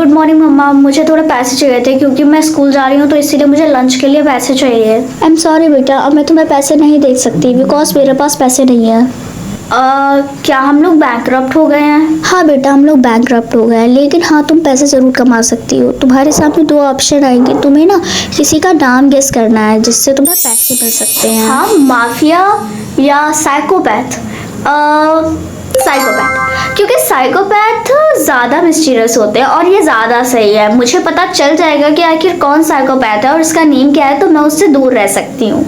Good morning मम्मा, मुझे थोड़े पैसे चाहिए थे क्योंकि मैं स्कूल जा रही हूँ, तो इसीलिए मुझे लंच के लिए पैसे चाहिए। आई एम सॉरी बेटा, अब मैं तुम्हें पैसे नहीं दे सकती बिकॉज मेरे पास पैसे नहीं है। क्या हम लोग बैंकरप्ट हो गए हैं? हाँ बेटा, हम लोग बैंकरप्ट हो गए हैं, लेकिन हाँ तुम पैसे ज़रूर कमा सकती हो। तुम्हारे सामने दो ऑप्शन आएंगे, तुम्हें ना किसी का नाम गेस करना है जिससे तुम्हें पैसे मिल सकते हैं। हाँ, माफिया या साइकोपैथ? साइकोपैथ, क्योंकि साइकोपैथ ज़्यादा मिस्टीरियस होते हैं और ये ज़्यादा सही है। मुझे पता चल जाएगा कि आखिर कौन साइकोपैथ है और इसका नेम क्या है, तो मैं उससे दूर रह सकती हूँ।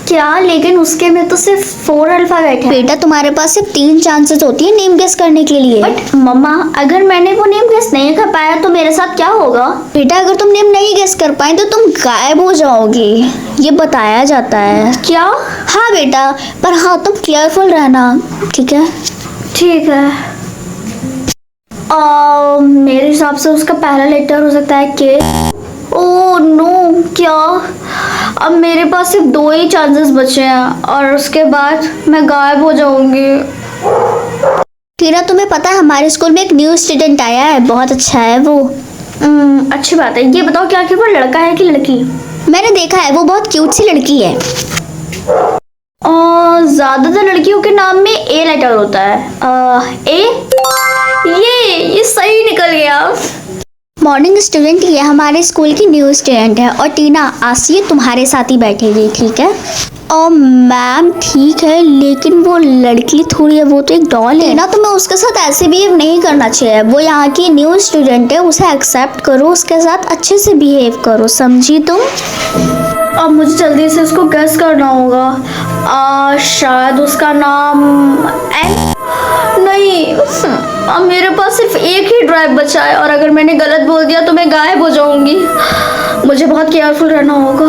क्या? लेकिन उसके में तो सिर्फ 4 अल्फाबेट है। बेटा तुम्हारे पास सिर्फ 3 चांसेस होती है नेम गेस करने के लिए। बट मम्मा, अगर मैंने वो नेम गेस नहीं कर पाया तो मेरे साथ क्या होगा? बेटा अगर तुम नेम नहीं गेस कर पाए तो तुम गायब हो जाओगी, ये बताया जाता है। क्या? हाँ बेटा, पर हाँ तुम केयरफुल रहना, ठीक है? ठीक है। मेरे हिसाब से उसका पहला लेटर हो सकता है के। ओह नो, क्या? अब मेरे पास सिर्फ 2 ही चांसेस बचे हैं और उसके बाद मैं गायब हो जाऊंगी। टीना तुम्हें पता है हमारे स्कूल में एक न्यू स्टूडेंट आया है, बहुत अच्छा है वो। अच्छी बात है। ये बताओ कि आखिर वो लड़का है कि लड़की? मैंने देखा है, वो बहुत क्यूट सी लड़की है। ज्यादातर लड़कियों के नाम में ए लेटर होता है। ये सही निकल गया। मॉर्निंग स्टूडेंट, ये हमारे स्कूल की न्यू स्टूडेंट है और टीना आज से ये तुम्हारे साथ ही बैठेगी, ठीक है? और मैम ठीक है, लेकिन वो लड़की थोड़ी है, वो तो एक डॉल है ना, तुम्हें उसके साथ ऐसे बिहेव नहीं करना चाहिए। वो यहाँ की न्यू स्टूडेंट है, उसे एक्सेप्ट करो, उसके साथ अच्छे से बिहेव करो, समझी तुम? अब मुझे जल्दी से उसको गेस करना होगा। शायद उसका नाम नहीं। अब मेरे पास सिर्फ एक ही ड्राइव बचा है और अगर मैंने गलत बोल दिया तो मैं गायब हो जाऊंगी। मुझे बहुत केयरफुल रहना होगा।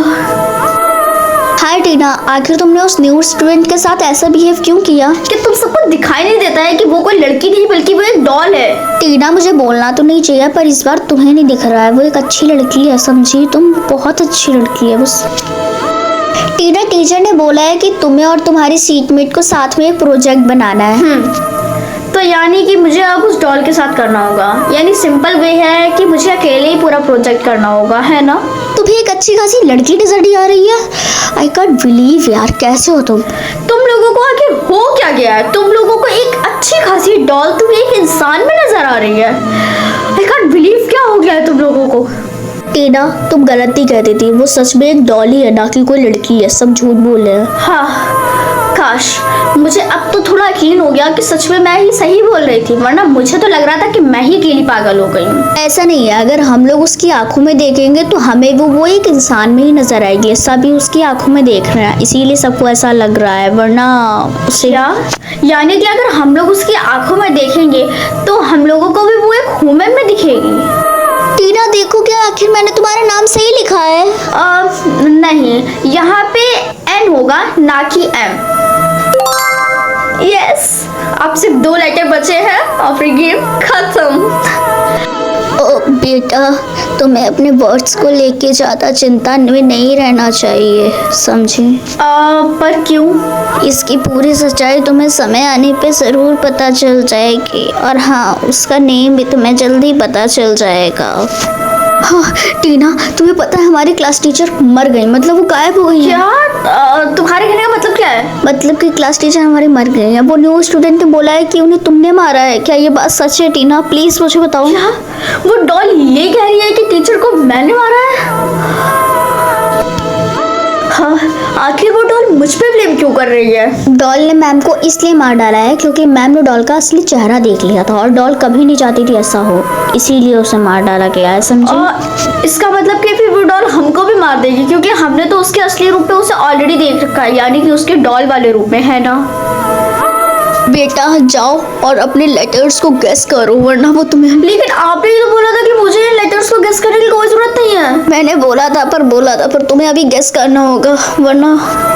हाय टीना, आखिर तुमने उस न्यू स्टूडेंट के साथ ऐसा बिहेव क्यों किया? कि तुम सबको दिखाई नहीं देता है कि वो कोई लड़की नहीं बल्कि वो एक डॉल है? टीना मुझे बोलना तो नहीं चाहिए, पर इस बार तुम्हें नहीं दिख रहा है, वो एक अच्छी लड़की है, समझी तुम? बहुत अच्छी लड़की है बस। टीना, टीचर ने बोला है कि तुम्हें और तुम्हारी सीटमेट को साथ में एक प्रोजेक्ट बनाना है। तो यानी कि मुझे अब उस डॉल के साथ करना होगा। यानी सिंपल वे है कि मुझे अकेले ही पूरा प्रोजेक्ट करना होगा, है ना? तुम्हें एक अच्छी खासी लड़की नजर आ रही है। आई कांट बिलीव यार, कैसे हो तुम? तुम लोगों को आखिर हो क्या गया है? तुम लोगों को एक अच्छी खासी डॉल तुम्हें एक इंसान में नजर आ रही है। आई कांट बिलीव, क्या हो गया है तुम लोगों को? टीना तुम गलती कहती थी, वो सच में एक डॉल ही है, ना कि कोई लड़की है, सब झूठ बोल रहे हैं। हाँ, काश मुझे अब तो थोड़ा यकीन हो गया कि सच में मैं ही सही बोल रही थी, वरना मुझे तो लग रहा था कि मैं ही अकेली पागल हो गई हूँ। ऐसा नहीं है, अगर हम लोग उसकी आंखों में देखेंगे तो हमें वो एक इंसान में ही नजर आएगी। सभी उसकी आंखों में देख रहे हैं, इसीलिए सबको ऐसा लग रहा है, वरना उसे यानी कि अगर हम लोग उसकी आंखों में देखेंगे तो हम लोगों को भी वो एक ह्यूमन में दिखेगी। टीना देखो, क्या आखिर मैंने तुम्हारा नाम सही लिखा है? नहीं, यहाँ पे एन होगा ना कि एम। यस, अब सिर्फ 2 लेटर बचे हैं और फिर गेम खत्म। ओ बेटा, तुम्हें अपने वर्ड्स को लेके ज्यादा चिंता में नहीं रहना चाहिए, समझे? पर क्यों? इसकी पूरी सच्चाई तुम्हें समय आने पे जरूर पता चल जाएगी, और हाँ उसका नेम भी तुम्हें जल्दी पता चल जाएगा। हाँ टीना, तुम्हें पता है हमारी क्लास टीचर मर गई, मतलब वो गायब हो गई है। क्या? तुम्हारे कहने का मतलब क्या है? मतलब कि क्लास टीचर हमारी मर गई है। वो न्यू स्टूडेंट ने बोला है कि उन्हें तुमने मारा है। क्या ये बात सच है टीना? प्लीज मुझे बताओ। क्या वो डॉल ये कह रही है कि टीचर को मैंने मारा है? हाँ, आखिर वो डॉल मुझ पे ब्लेम क्यों कर रही है? डॉल ने मैम को इसलिए मार डाला है क्योंकि मैम ने डॉल का असली चेहरा देख लिया था और डॉल कभी नहीं चाहती थी ऐसा हो, इसीलिए उसे मार डाला गया है, समझे? इसका मतलब कि फिर वो डॉल हमको भी मार देगी, क्योंकि हमने तो उसके असली रूप में उसे ऑलरेडी देख रखा है, यानी कि उसके डॉल वाले रूप में, है ना? बेटा जाओ और अपने लेटर्स को गेस करो, वरना वो तुम्हें। लेकिन आपने ही तो बोला था कि मुझे लेटर्स को गेस करने की कोई जरूरत नहीं है। मैंने बोला था पर तुम्हें अभी गेस करना होगा, वरना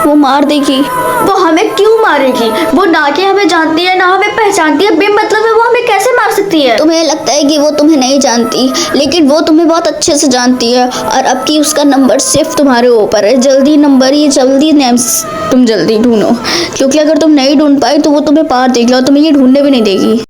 वो मार देगी। वो हमें क्यों मारेगी? वो ना कि हमें जानती है ना हमें पहचानती है, बेमतलब है वो हमें कैसे मार सकती है? तुम्हें लगता है कि वो तुम्हें नहीं जानती, लेकिन वो तुम्हें बहुत अच्छे से जानती है, और अब की उसका नंबर सिर्फ तुम्हारे ऊपर है। जल्दी नंबर, ये जल्दी नेम्स तुम जल्दी ढूंढो, क्योंकि अगर तुम नहीं ढूंढ पाए तो वो तुम्हें पार देगी और तुम्हें ये ढूंढने भी नहीं देगी।